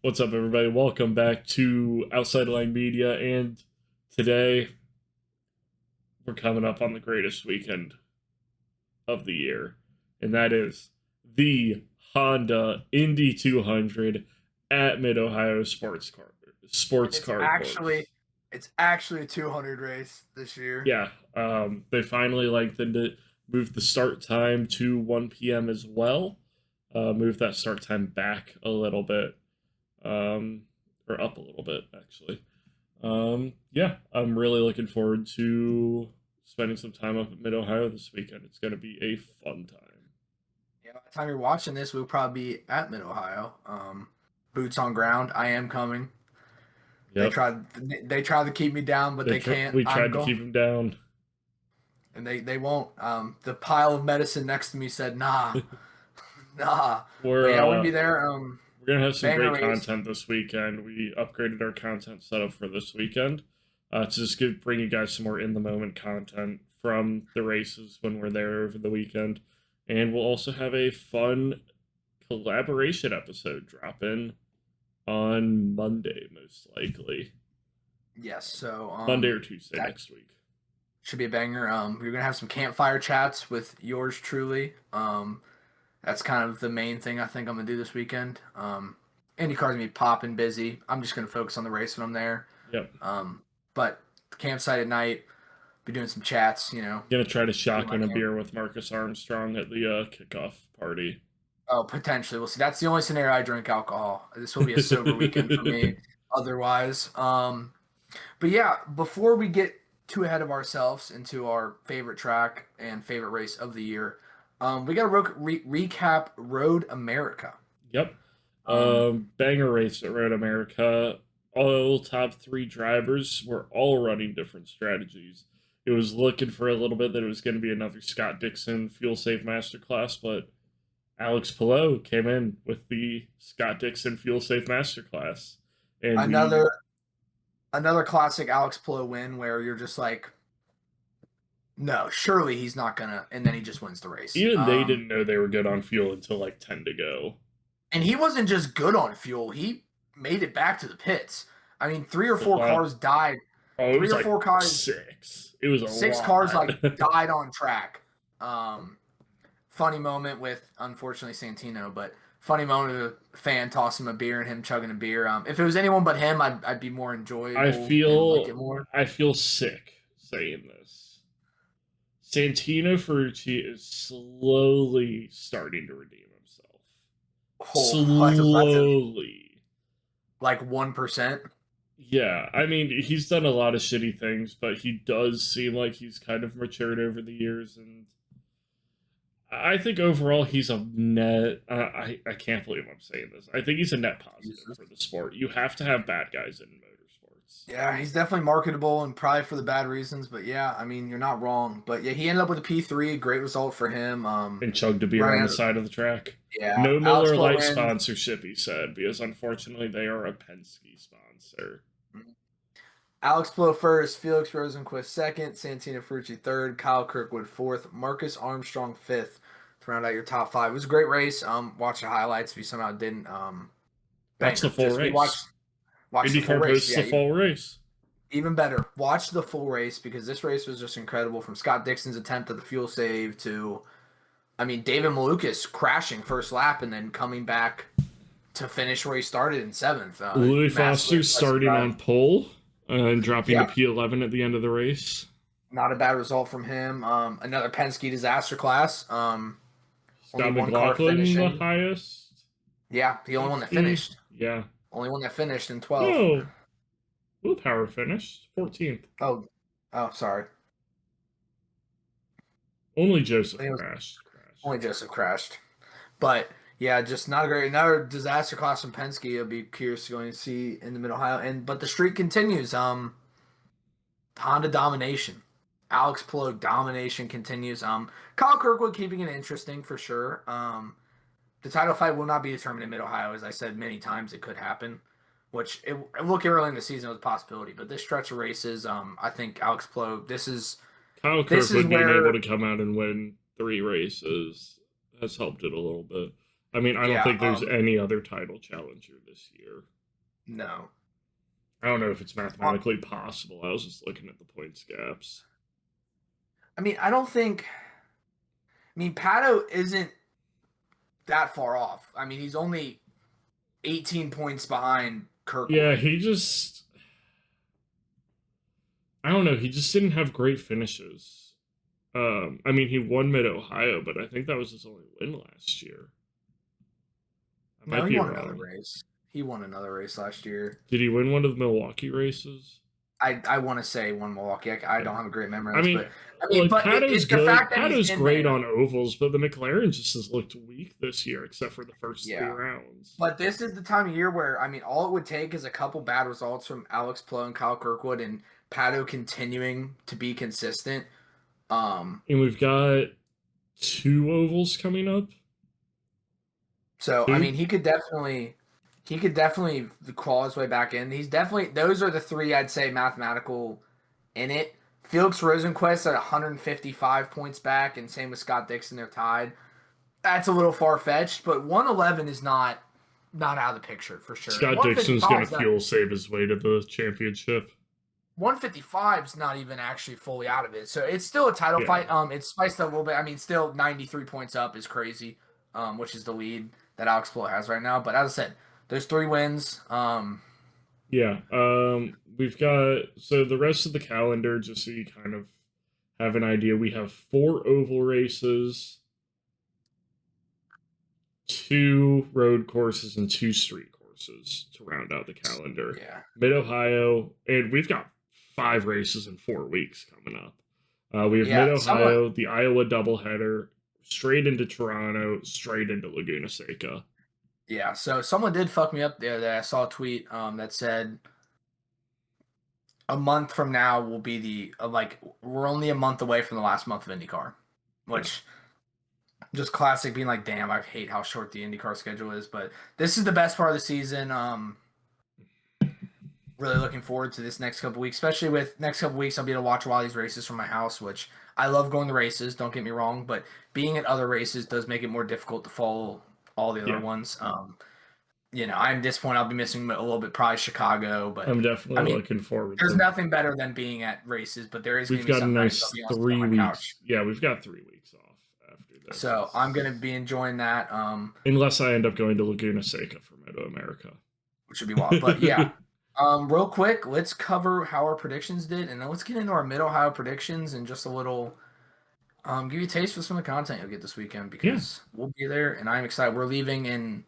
What's up, everybody? Welcome back to Outside Line Media, and today we're coming up on the greatest weekend of the year, and that is the Honda Indy 200 at Mid-Ohio Sports It's Car actually Course. it's actually a 200 race this year. Yeah, they finally moved the start time to 1 p.m. as well. Moved that start time back a little bit, or up a little bit actually. Yeah, I'm really looking forward to spending some time up at Mid Ohio this weekend. It's going to be a fun time. Yeah, by the time you're watching this, we'll probably be at Mid Ohio. Boots on ground. I am coming. They Yep, tried they tried to keep me down, but they can't. we I'm tried to going, keep him down. and they won't. The pile of medicine next to me said, "Nah, nah." But we're yeah, we're gonna uh be there. we're gonna have some Banger great race. content this weekend. We upgraded our content setup for this weekend to just bring you guys some more in the moment content from the races when we're there over the weekend, and we'll also have a fun collaboration episode dropping on Monday, most likely. Yes. So Monday or Tuesday that next week. should be a banger. We're gonna have some campfire chats with yours truly. That's kind of the main thing I think I'm gonna do this weekend. IndyCar's gonna be popping busy. I'm just gonna focus on the race when I'm there. Yep. But the campsite at night, be doing some chats. Gonna try to Do my shotgun a camp. beer with Marcus Armstrong at the kickoff party. Oh, potentially. We'll see. That's the only scenario I drink alcohol. This will be a sober weekend for me. Otherwise, but yeah, before we get too ahead of ourselves into our favorite track and favorite race of the year, we got to recap Road America. Yep. Um, Banger race at Road America. All top three drivers were all running different strategies. It was looking for a little bit that it was going to be another Scott Dixon fuel safe masterclass, but Alex Palou came in with the Scott Dixon fuel safe masterclass, and we another classic Alex Palou win where you're just like, no, surely he's not gonna, and then he just wins the race. even they didn't know they were good on fuel until like 10 to go. And he wasn't just good on fuel; he made it back to the pits. I mean, three or four Wow. cars died. Oh, it Three was or like four cars, six. It was a six lot. cars like died on track. Funny moment with unfortunately Santino, but funny moment of a fan tossing him a beer and him chugging a beer. If it was anyone but him, I'd be more enjoyable I and like feel it more. I feel sick saying this. Santino Ferrucci is slowly starting to redeem himself. Oh, that's Slowly. like 1%. Yeah, I mean, he's done a lot of shitty things, but he does seem like he's kind of matured over the years, and I think overall he's a net. I can't believe I'm saying this. I think he's a net positive for the sport. You have to have bad guys in motorsports. Yeah, he's definitely marketable and probably for the bad reasons, but yeah, I mean, you're not wrong. But yeah, he ended up with a P3, great result for him. And chugged a beer on Running, the side of the track. yeah, No Alex Miller Palou Lite wins. sponsorship, he said, because unfortunately they are a Penske sponsor. Alex Palou first, Felix Rosenquist second, Santino Ferrucci third, Kyle Kirkwood fourth, Marcus Armstrong fifth to round out your top five. It was a great race. Watch the highlights if you somehow didn't. Watch the full race. Watch the full IndyCar race. posts Yeah, the full race. even better. Watch the full race because this race was just incredible. From Scott Dixon's attempt at the fuel save to, I mean, David Malukas crashing first lap and then coming back to finish where he started in seventh. Louis Foster starting on pole and dropping to Yeah, P11 at the end of the race. not a bad result from him. Another Penske disaster class. Scott Only one car McLaughlin, the finishing. highest. Yeah, the only one that finished. Yeah. Only one that finished in 12th. No. Willpower finished 14th. Oh, sorry. Only Joseph crashed. Only Joseph crashed. But yeah, just not a great. Another disaster class from Penske. I'll be curious to go and see in the Mid Ohio. But the streak continues. Honda domination. Alex Palou domination continues. Kyle Kirkwood keeping it interesting for sure. The title fight will not be determined in Mid Ohio, as I said many times. It could happen, which looking early in the season was a possibility. But this stretch of races, I think Alex Palou. Kyle Kirkwood being able to come out and win 3 races has helped it a little bit. I mean, I don't think there's any other title challenger this year. No. I don't know if it's mathematically possible. I was just looking at the points gaps. I mean, I don't think. I mean, Pato isn't that far off. I mean, he's only 18 points behind Kirkwood. Yeah, he just. I don't know. He just didn't have great finishes. I mean, he won Mid-Ohio, but I think that was his only win last year. No, he won another race. He won another race last year. Did he win one of the Milwaukee races? I want to say one Milwaukee. I don't have a great memory. I mean, but Pato's it's the fact that Pato's he's great on ovals, but the McLaren just has looked weak this year, except for the first 3 rounds. But this is the time of year where, I mean, all it would take is a couple bad results from Alex Palou and Kyle Kirkwood, and Pato continuing to be consistent. And we've got 2 ovals coming up. So I mean, he could definitely claw his way back in. He's definitely, those are the 3 I'd say mathematical in it. Felix Rosenquist at 155 points back, and same with Scott Dixon. They're tied. That's a little far fetched, but 111 is not out of the picture for sure. Scott Dixon's going to fuel save his way to the championship. 155 is not even actually fully out of it, so it's still a title fight. It's spiced up a little bit. I mean, still 93 points up is crazy, which is the lead that Alex Palou has right now. But as I said, there's 3 wins. We've got, so the rest of the calendar, just so you kind of have an idea, we have 4 oval races, 2 road courses, and 2 street courses to round out the calendar. Yeah. Mid-Ohio, and we've got 5 races in 4 weeks coming up. We have Mid-Ohio, the Iowa doubleheader, straight into Toronto, straight into Laguna Seca. Yeah, so someone did fuck me up there. That I saw a tweet that said a month from now will be we're only a month away from the last month of IndyCar, which just classic being like, damn, I hate how short the IndyCar schedule is. But this is the best part of the season. Really looking forward to this next couple weeks, especially with next couple weeks. I'll be able to watch a lot of these races from my house, which I love going to races. Don't get me wrong, but being at other races does make it more difficult to follow all the other ones. I'm disappointed I'll be missing a little bit, probably Chicago, but I'm definitely looking forward to it. There's nothing better than being at races, but there is we've got a nice 3 weeks. Yeah, we've got 3 weeks off after this. So I'm going to be enjoying that. Unless I end up going to Laguna Seca for Moto America. Which would be wild. But yeah. Real quick, let's cover how our predictions did, and then let's get into our Mid-Ohio predictions and just a little give you a taste for some of the content you'll get this weekend, because we'll be there, and I'm excited. We're leaving in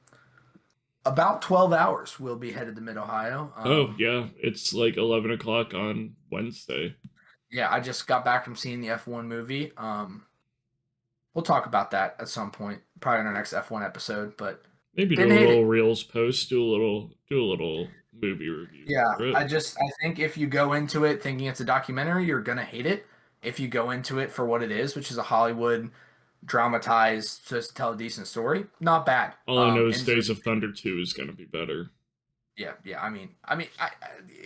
about 12 hours. We'll be headed to Mid-Ohio. It's like 11 o'clock on Wednesday. Yeah, I just got back from seeing the F1 movie. We'll talk about that at some point, probably in our next F1 episode, but maybe do a little Reels post, do a little movie review. Yeah, I think if you go into it thinking it's a documentary, you're gonna hate it. If you go into it for what it is, which is a Hollywood dramatized, just to tell a decent story, not bad. All I know is Days of Thunder 2 is gonna be better. Yeah. I mean,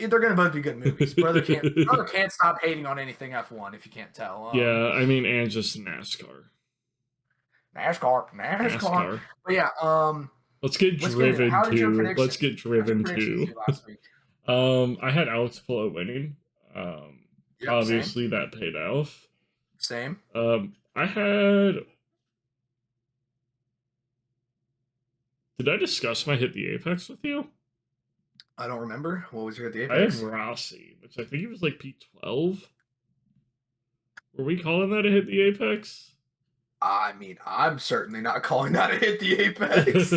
they're gonna both be good movies. Brother can't stop hating on anything F1 if you can't tell. And just NASCAR. But yeah, Let's get driven to. Let's get driven to. I had Alex Palou winning. Obviously, same. That paid off. Same. I had. Did I discuss my Hit the Apex with you? I don't remember. What was your Hit the Apex? Apex? I had Rossi, which I think he was like P12. Were we calling that a Hit the Apex? I mean, I'm certainly not calling that a Hit the Apex.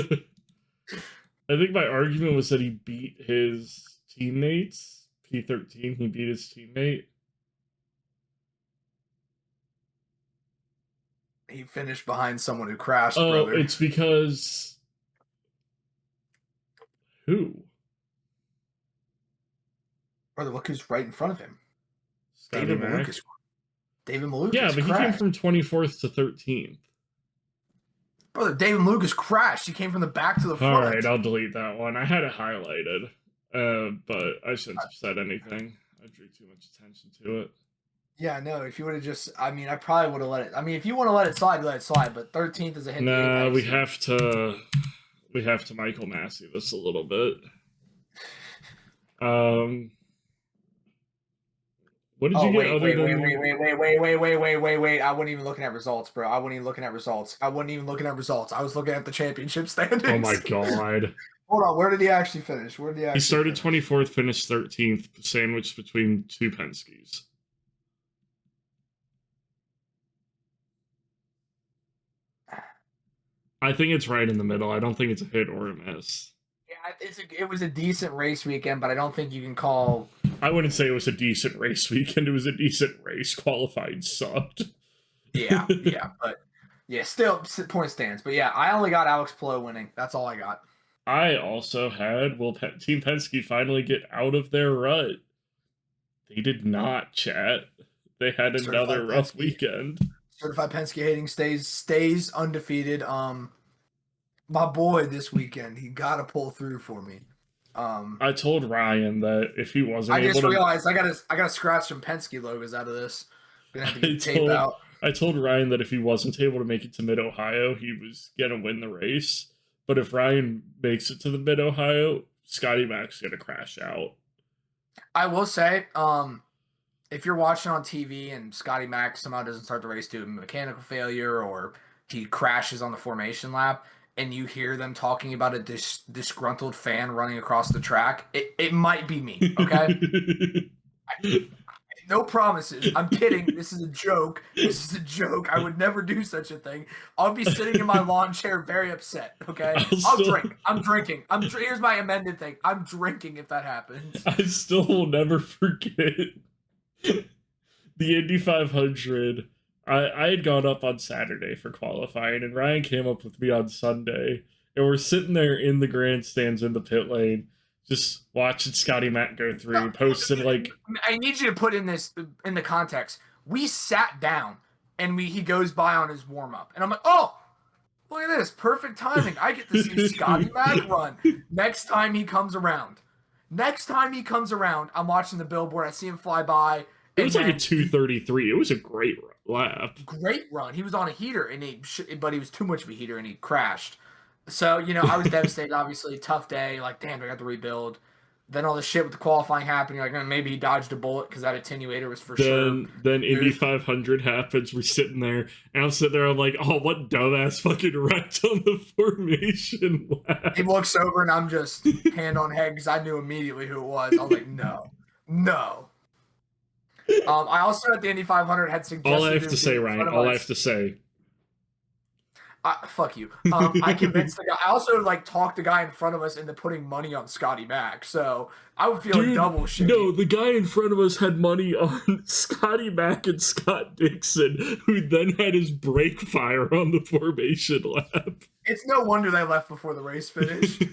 I think my argument was that he beat his teammates. P13, he beat his teammate. He finished behind someone who crashed, brother. brother. It's because... Who? Brother, look who's right in front of him. Scotty David Mack? Malukas. David Malukas Yeah, but crashed. He came from 24th to 13th. Brother, David Malukas crashed. He came from the back to the front. All right, I'll delete that one. I had it highlighted, but I shouldn't have said anything. I drew too much attention to it. Yeah, no, if you would have just, I mean, I probably would have let it. I mean, if you want to let it slide, let it slide. But 13th is a hit the Nah, apex. we have to Michael Massey this a little bit. Um, what did you Oh get wait, other wait, wait, than? wait, wait, wait, wait, wait, wait, wait, wait, wait. I wasn't even looking at results, bro. I wasn't even looking at results. I wasn't even looking at results. I was looking at the championship standings. Oh my god. Hold on, where did he actually finish? Where did he He actually started finish? 24th, finished 13th, sandwiched between two Penskes. I think it's right in the middle. I don't think it's a hit or a miss. Yeah, it was a decent race weekend, but I don't think you can call. I wouldn't say it was a decent race weekend. It was a decent race. Qualifying sucked. Yeah, but yeah, still point stands. But yeah, I only got Alex Palou winning. That's all I got. I also had Team Penske finally get out of their rut. They did not, chat. They had another Certified rough Penske, weekend. Certified Penske hating stays undefeated. My boy this weekend, he got to pull through for me. I told Ryan that if he wasn't I able just to, realized I gotta scratch some Penske logos out of this. Gonna have to get I the tape told out. I told Ryan that if he wasn't able to make it to Mid Ohio, he was gonna win the race. But if Ryan makes it to the Mid Ohio, Scotty Mac's gonna crash out. I will say, if you're watching on TV and Scotty Mack somehow doesn't start the race due to mechanical failure or he crashes on the formation lap, and you hear them talking about a disgruntled fan running across the track, it might be me. Okay. No promises. I'm kidding. This is a joke. This is a joke. I would never do such a thing. I'll be sitting in my lawn chair very upset, okay? I'll drink. I'm drinking. Here's my amended thing. I'm drinking if that happens. I still will never forget the Indy 500. I had gone up on Saturday for qualifying, and Ryan came up with me on Sunday, and we're sitting there in the grandstands in the pit lane, just watching Scotty Mac go through, posting like. I need you to put in the context. We sat down, and he goes by on his warm up, and I'm like, oh, look at this, perfect timing. I get to see Scotty Mac run next time he comes around. I'm watching the billboard. I see him fly by. It was like a 2:33. It was a great lap. Great run. He was on a heater, but he was too much of a heater, and he crashed. So, I was devastated, obviously. Tough day. Like, damn, I got to rebuild. Then all the shit with the qualifying happened. You're like, maybe he dodged a bullet because that attenuator was for sure. Then Indy 500 happens. We're sitting there, and I'm sitting there. I'm like, oh, what dumbass fucking wrecked on the formation lap. He looks over, and I'm just hand on head because I knew immediately who it was. I was like, no. I also at the Indy 500 had suggested. All I have to say, Ryan. All I have to say. Fuck you. I convinced the guy. I also talked the guy in front of us into putting money on Scotty Mac. So I would feel like double shit. No, the guy in front of us had money on Scotty Mac and Scott Dixon, who then had his brake fire on the formation lap. It's no wonder they left before the race finished.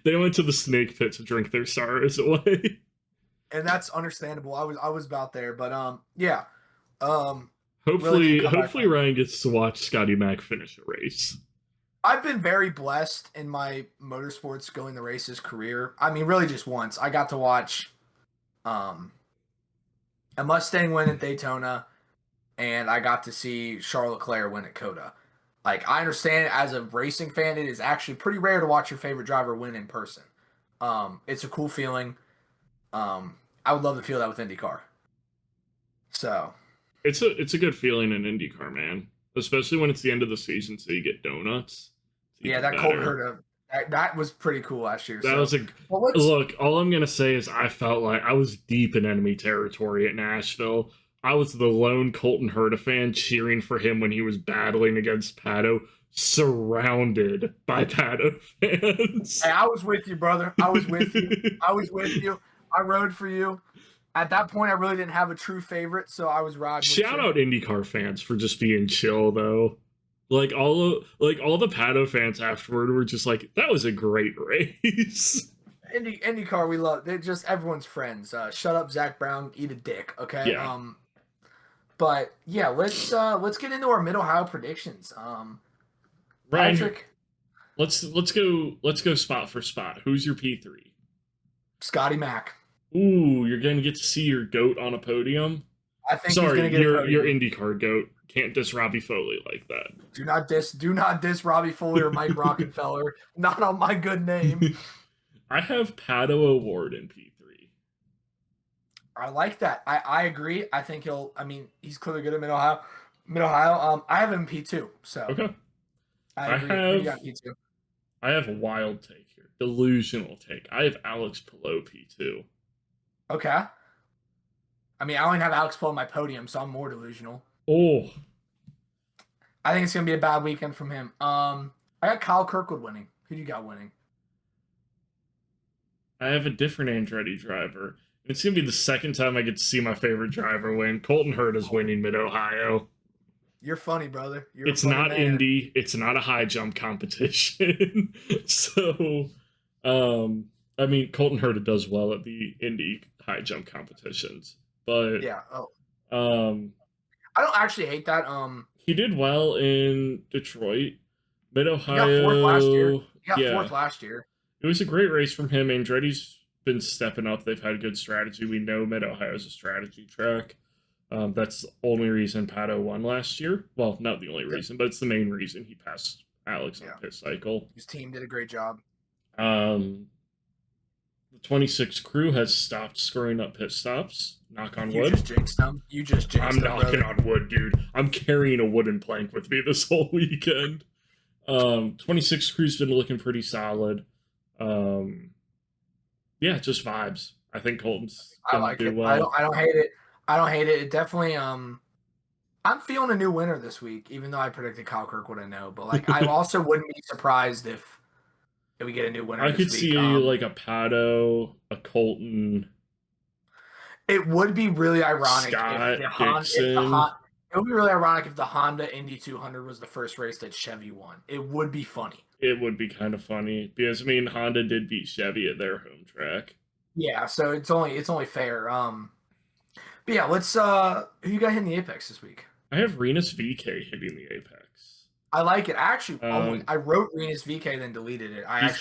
They went to the snake pit to drink their sorrows away. And that's understandable. I was about there, but yeah. Hopefully Ryan gets to watch Scotty Mac finish a race. I've been very blessed in my motorsports going the races career. I mean, really just once. I got to watch a Mustang win at Daytona, and I got to see Charles Leclerc win at Coda. Like, I understand as a racing fan, it is actually pretty rare to watch your favorite driver win in person. It's a cool feeling. I would love to feel that with IndyCar. So it's a good feeling in IndyCar, man. Especially when it's the end of the season, so you get donuts. Yeah, that cold hurt. That was pretty cool last year. That was look. All I'm gonna say is I felt like I was deep in enemy territory at Nashville. I was the lone Colton Herta fan cheering for him when he was battling against Pato, surrounded by Pato fans. Hey, I was with you, brother. I was with you. I rode for you. At that point, I really didn't have a true favorite, so I was riding. Shout out IndyCar fans for just being chill, though. Like all the Pato fans afterward were just like, "That was a great race." IndyCar, we love. They're just everyone's friends. Shut up, Zach Brown. Eat a dick, okay? Yeah. But yeah, let's get into our Mid Ohio predictions. Ryan, Patrick, let's go spot for spot. Who's your P3? Scotty Mac. Ooh, you're gonna get to see your goat on a podium. I think he's Sorry, going to get a podium. your IndyCar goat. Can't diss Robbie Foley like that. Do not diss Robbie Foley or Mike Rockefeller. Not on my good name. I have Pato Award in P3. I like that. I agree. I think he's clearly good at Mid-Ohio. I have him P2. So okay. I agree. You got P2. I have a wild take here. Delusional take. I have Alex Palou P2. Okay. I mean, I only have Alex Palou on my podium, so I'm more delusional. Oh. I think it's going to be a bad weekend from him. I got Kyle Kirkwood winning. Who do you got winning? I have a different Andretti driver. It's going to be the second time I get to see my favorite driver win. Colton Hurd is winning Mid-Ohio. You're funny, brother. It's not Indy. It's not a high jump competition. So, I mean, Colton Hurd does well at the Indy high jump competitions. But yeah. I don't actually hate that. He did well in Detroit. Mid-Ohio. He got fourth last year. It was a great race from him. Andretti's been stepping up. They've had good strategy. We know Mid-Ohio is a strategy track. That's the only reason Pato won last year. Well, not the only reason, but it's the main reason he passed Alex on pit cycle. His team did a great job. The 26 crew has stopped screwing up pit stops. Knock on wood. You just jinxed them. I'm knocking on wood, dude. I'm carrying a wooden plank with me this whole weekend. 26 crew's been looking pretty solid. Yeah, just vibes. I think Colton's gonna do well. I don't hate it. I don't hate it. It definitely I'm feeling a new winner this week, even though I predicted Kyle Kirkwood, I know. But like I also wouldn't be surprised if we get a new winner. I could see like a Pato, a Colton. It would be really ironic It would be really ironic if the Honda Indy 200 was the first race that Chevy won. It would be funny. It would be kind of funny because I mean Honda did beat Chevy at their home track. Yeah, so it's only fair. But yeah, let's who you got hitting the Apex this week? I have Renus VK hitting the Apex. I like it. Actually, I wrote Renus VK then deleted it. I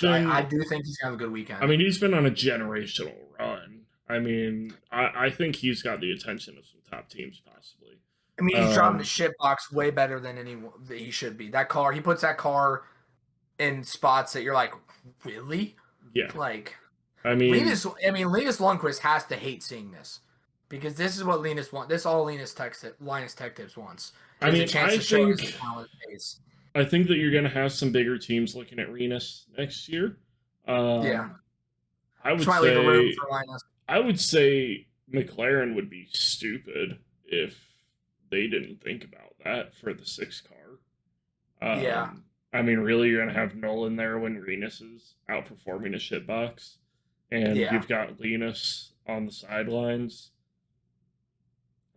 do think he's gonna have a good weekend. I mean, he's been on a generational run. I mean, I think he's got the attention of some top teams possibly. I mean, he's driving the shit box way better than anyone that he should be. That car, he puts that car in spots that you're like, really? Yeah. Like, I mean, Linus Lundqvist has to hate seeing this because this is what Linus wants. This all Linus Tech Tips wants. I mean, I think that you're going to have some bigger teams looking at Renus next year. Yeah. I would say McLaren would be stupid if they didn't think about that for the 6 car. Yeah. I mean, really, you're going to have Nolan there when Renus is outperforming a shitbox. And you've got Linus on the sidelines.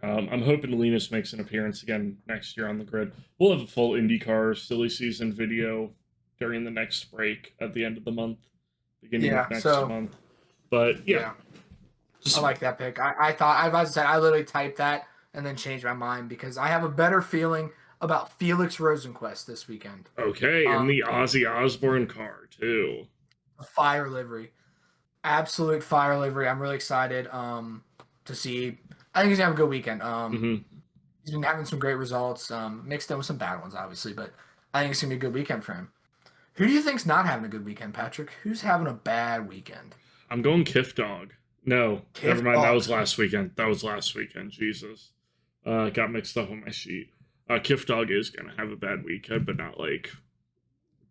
I'm hoping Linus makes an appearance again next year on the grid. We'll have a full IndyCar silly season video during the next break at the end of the month, beginning of next month. But yeah. I like that pick. I literally typed that and then changed my mind because I have a better feeling about Felix Rosenquist this weekend. Okay, and the Ozzy Osbourne car too. A fire livery. Absolute fire livery. I'm really excited to see. I think he's gonna have a good weekend. He's been having some great results, mixed in with some bad ones, obviously, but I think it's gonna be a good weekend for him. Who do you think's not having a good weekend, Patrick? Who's having a bad weekend? I'm going Kiff Dog. No, never mind. That was last weekend. Jesus, got mixed up on my sheet. Kiff Dog is gonna have a bad weekend, but not like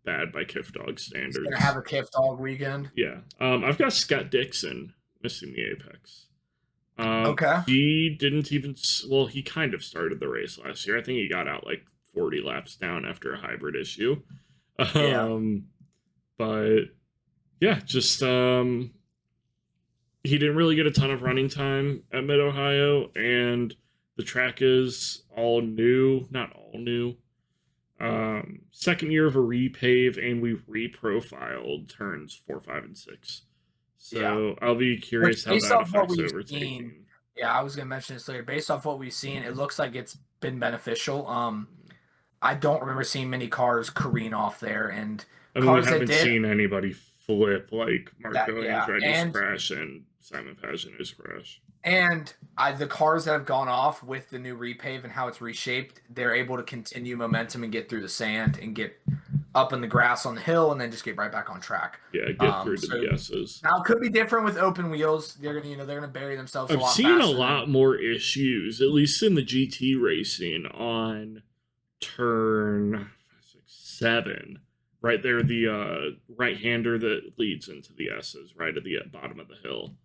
bad by Kiff Dog standards. He's gonna have a Kiff Dog weekend. Yeah. I've got Scott Dixon missing the Apex. Okay. He didn't even. Well, he kind of started the race last year. I think he got out like 40 laps down after a hybrid issue. But yeah, just he didn't really get a ton of running time at Mid-Ohio, and the track is all new, not all new. Second year of a repave, and we reprofiled turns 4, 5, and 6. So I'll be curious how that affects overtaking. Yeah, I was gonna mention this later. Based off what we've seen, it looks like it's been beneficial. I don't remember seeing many cars careen off there, and I mean, we haven't seen anybody flip like Marco Andretti's crash and Simon Pagenaud's crash. And the cars that have gone off with the new repave and how it's reshaped, they're able to continue momentum and get through the sand and get up in the grass on the hill and then just get right back on track. Yeah, get through to So the S's. now it could be different with open wheels. They're gonna bury themselves a I've lot seen faster. a lot more issues, at least in the GT racing, on turn 7. Right there, the right-hander that leads into the S's, right at the bottom of the hill.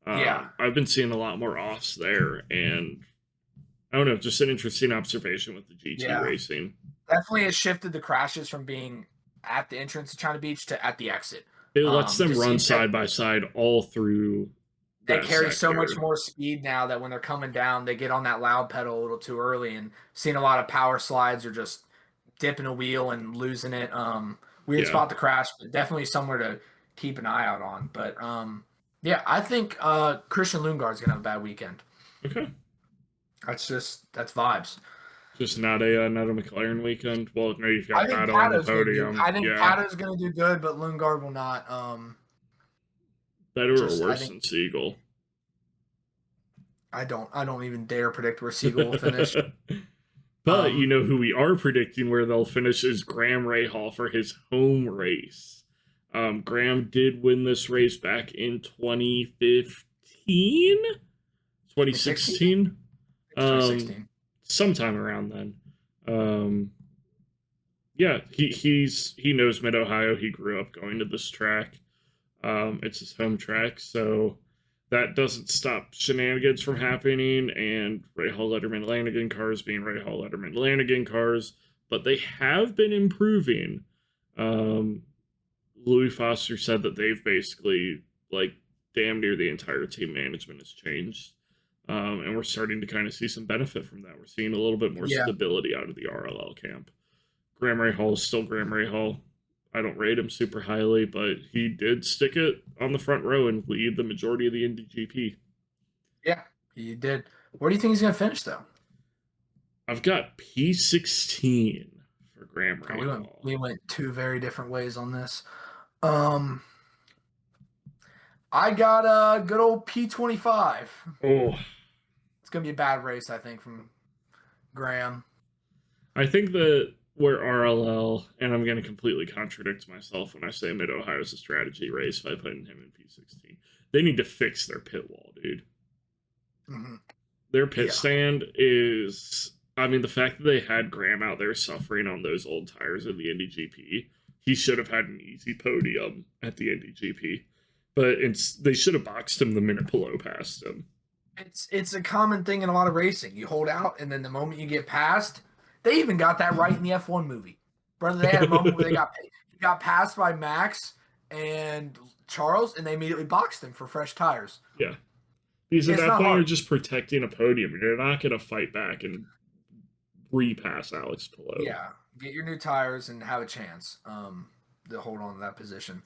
Yeah. I've been seeing a lot more offs there, and I don't know, just an interesting observation with the GT racing. Definitely has shifted the crashes from being at the entrance to China Beach to at the exit. It lets them run side by side all through. They carry so much more speed now that when they're coming down, they get on that loud pedal a little too early, and seeing a lot of power slides or just dipping a wheel and losing it. Weird spot to crash, but definitely somewhere to keep an eye out on. But yeah, I think Christian Lundgaard's gonna have a bad weekend. Okay, that's vibes. Just not a McLaren weekend. Well, no, you've got Palou on the podium. I think Palou's gonna do good, but Lundgaard will not. Better or worse than Siegel? I don't even dare predict where Siegel will finish. But you know who we are predicting where they'll finish is Graham Rahal for his home race. Graham did win this race back in 2015? 2016? 2016. Sometime around then. Yeah, he knows Mid-Ohio. He grew up going to this track. It's his home track, so that doesn't stop shenanigans from happening, and Rahal Letterman Lanigan cars being Rahal Letterman Lanigan cars, but they have been improving. Louis Foster said that they've basically, like, damn near the entire team management has changed. And we're starting to kind of see some benefit from that. We're seeing a little bit more stability out of the RLL camp. Graham Rahal is still Graham Rahal. I don't rate him super highly, but he did stick it on the front row and lead the majority of the Indy GP. Yeah, he did. Where do you think he's going to finish, though? I've got P16 for Graham Rahal. We went two very different ways on this. I got a good old P25. Oh. It's going to be a bad race, I think, from Graham. I think that where RLL, and I'm going to completely contradict myself when I say Mid-Ohio is a strategy race by putting him in P16. They need to fix their pit wall, dude. Mm-hmm. Their pit stand is... I mean, the fact that they had Graham out there suffering on those old tires in the Indy GP, he should have had an easy podium at the Indy GP. But they should have boxed him the minute Palou passed him. It's a common thing in a lot of racing. You hold out, and then the moment you get past... They even got that right in the F1 movie. Brother, they had a moment where he got passed by Max and Charles, and they immediately boxed him for fresh tires. Yeah. Because at that point, you're just protecting a podium. You're not going to fight back and repass Alex Palou. Yeah. Get your new tires and have a chance to hold on to that position.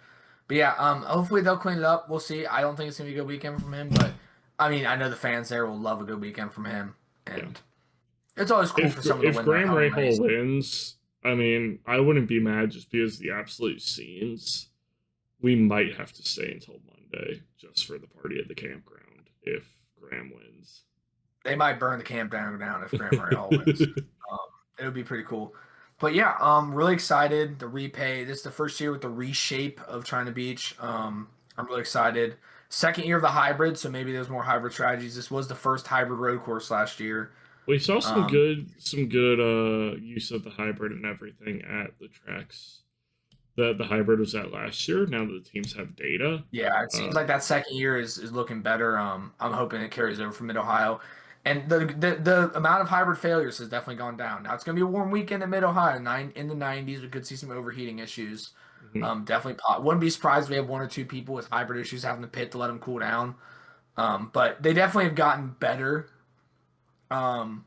But yeah, hopefully they'll clean it up. We'll see. I don't think it's going to be a good weekend from him, but I mean, I know the fans there will love a good weekend from him. And it's always cool for someone to win. If Graham Rahal wins, I mean, I wouldn't be mad just because the absolute scenes, we might have to stay until Monday just for the party at the campground if Graham wins. They might burn the campground down if Graham Rahal wins. It would be pretty cool. But yeah, I'm really excited. The repay. This is the first year with the reshape of China Beach. I'm really excited. Second year of the hybrid, so maybe there's more hybrid strategies. This was the first hybrid road course last year. We saw some good use of the hybrid and everything at the tracks that the hybrid was at last year. Now that the teams have data, yeah, it seems like that second year is looking better. I'm hoping it carries over from Mid-Ohio, and the amount of hybrid failures has definitely gone down. Now it's going to be a warm weekend in Mid-Ohio, in the 90s. We could see some overheating issues. Mm-hmm. Definitely, wouldn't be surprised if we have one or two people with hybrid issues having to pit to let them cool down. But they definitely have gotten better. Than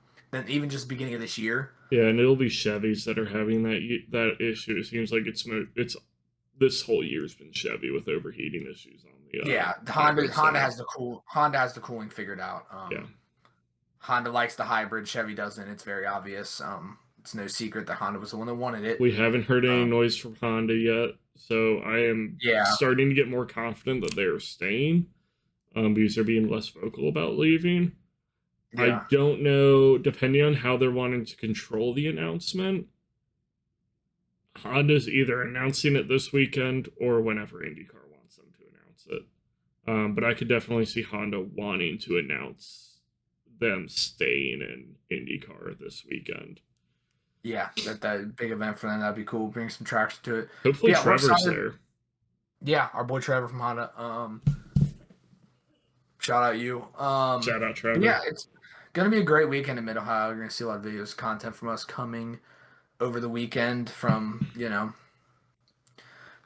even just the beginning of this year. Yeah, and it'll be Chevys that are having that issue. It seems like it's this whole year's been Chevy with overheating issues on the Honda has the cooling figured out. Yeah. Honda likes the hybrid, Chevy doesn't. It's very obvious. It's no secret that Honda was the one that wanted it. We haven't heard any noise from Honda yet, so I am starting to get more confident that they are staying. because they're being less vocal about leaving. Yeah. I don't know, depending on how they're wanting to control the announcement, Honda's either announcing it this weekend or whenever IndyCar wants them to announce it. But I could definitely see Honda wanting to announce them staying in IndyCar this weekend. Yeah, that big event for them, that'd be cool. Bring some traction to it. Hopefully Yeah, Trevor's there. Yeah, our boy Trevor from Honda. Shout out you. Shout out Trevor. Yeah, it's gonna be a great weekend in Mid-Ohio. You're gonna see a lot of videos, content from us coming over the weekend from,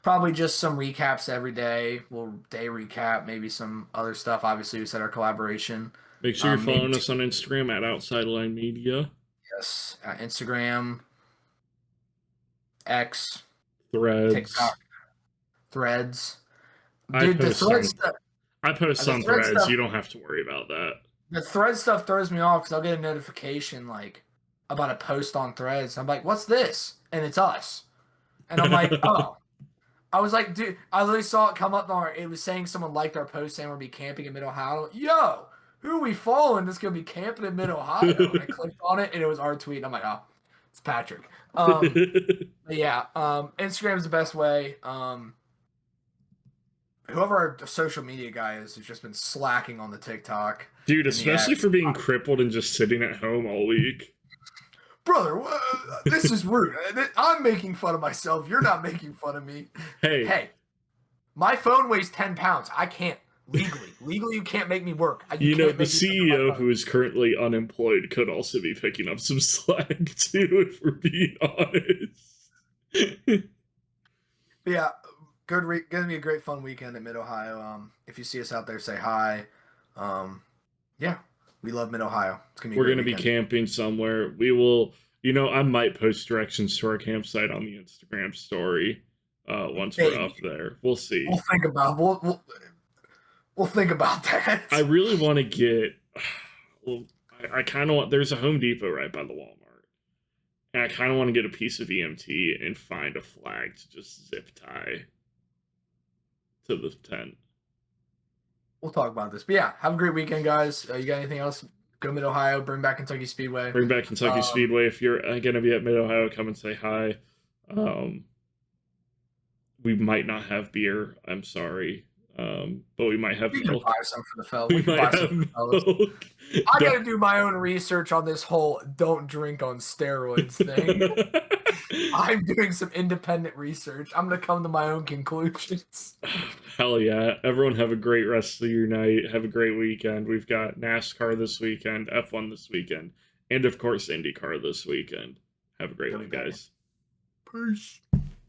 probably just some recaps every day. We'll day recap, maybe some other stuff. Obviously, we said our collaboration. Make sure you're following us on Instagram at Outside Line Media. Yes, Instagram, X, Threads. TikTok, Threads. Dude, the Threads stuff. I post on Threads. You don't have to worry about that. The Thread stuff throws me off because I'll get a notification about a post on Threads. I'm like, what's this? And it's us. And I'm like, oh. I was like, dude, I literally saw it come up. It was saying someone liked our post saying we'll be camping in Mid-Ohio. Yo, who are we following that's going to be camping in Mid-Ohio? And I clicked on it, and it was our tweet. And I'm like, oh, it's Patrick. Yeah, Instagram is the best way. Whoever our social media guy is has just been slacking on the TikTok. Dude, especially for being crippled and just sitting at home all week. Brother, this is rude. I'm making fun of myself. You're not making fun of me. Hey, my phone weighs 10 pounds. I can't. Legally, you can't make me work. The CEO who is currently unemployed could also be picking up some slack, too, if we're being honest. Yeah, gonna be a great fun weekend at Mid-Ohio. If you see us out there, say hi. Yeah, we love Mid-Ohio. We're going to be camping somewhere. We will, I might post directions to our campsite on the Instagram story once we're up there. We'll see. We'll think about we'll think about that. I really want to get, I kind of want, there's a Home Depot right by the Walmart. And I kind of want to get a piece of EMT and find a flag to just zip tie to the tent. We'll talk about this. But yeah, have a great weekend, guys. You got anything else? Go Mid-Ohio. Bring back Kentucky Speedway. Bring back Kentucky Speedway. If you're going to be at Mid-Ohio, come and say hi. We might not have beer. I'm sorry. But we might have milk. Can buy some for the fellas. We can buy some for the fellas. I got to do my own research on this whole don't drink on steroids thing. I'm doing some independent research. I'm going to come to my own conclusions. Hell yeah. Everyone have a great rest of your night. Have a great weekend. We've got NASCAR this weekend, F1 this weekend, and of course IndyCar this weekend. Have a great one, guys. Peace.